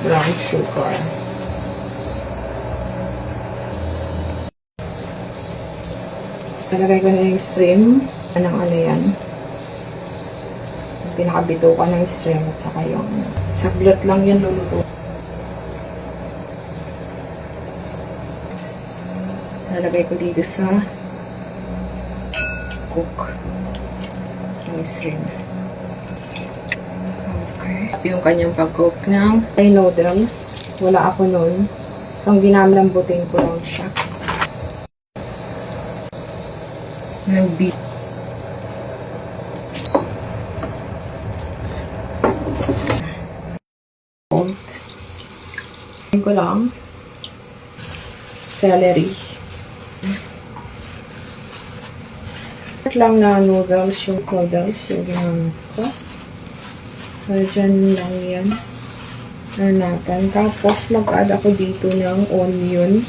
brown sugar. Nalagay ko na yung shrimp. Anong ano yan? Pinakabito ka ng shrimp at saka yung saglit lang yan luluto. Nalagay ko dito sa cook yung shrimp. Okay. Yung kanyang pag-cook ng noodles. Wala ako nun. So, ang ginamlambutin ko lang siya. Ng beef. Tingnan ko lang. Celery. Lang na noodles yung ginamit ko. So, dyan lang yan. Natin. Tapos, mag-add ako dito ng onion.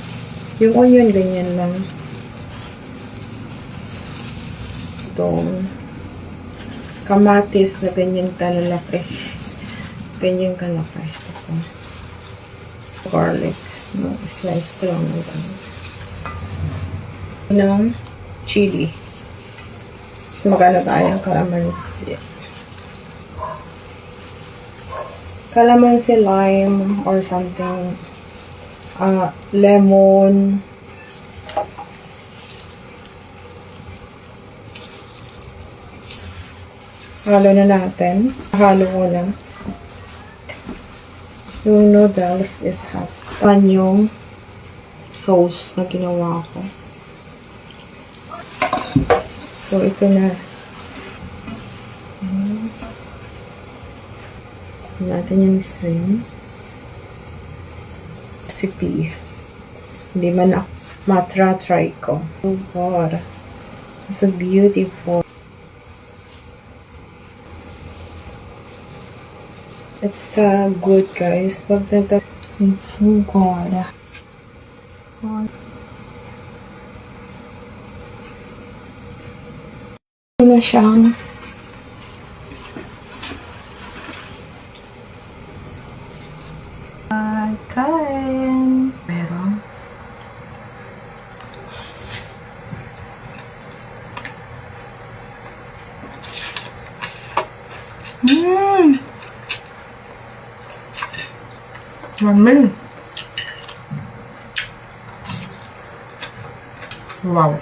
Yung onion, ganyan lang. Itong kamatis na ganyan kalalaki. Ganyan kalaki. Ito. Garlic. No, slice ko lang ng chili. Magana tayo calamansi. Calamansi, lime, or something. Lemon. Halo na natin. Halo ko na. Yung noodles is hot. Pan yung sauce na ginawa ko. So, ito na. Natin yung shrimp. Recipe. Hindi man ako matra-try ko. Oh God. It's so beautiful. It's good, guys. It's so good. Ito na siyang kain. Meron. Yummy. Wow.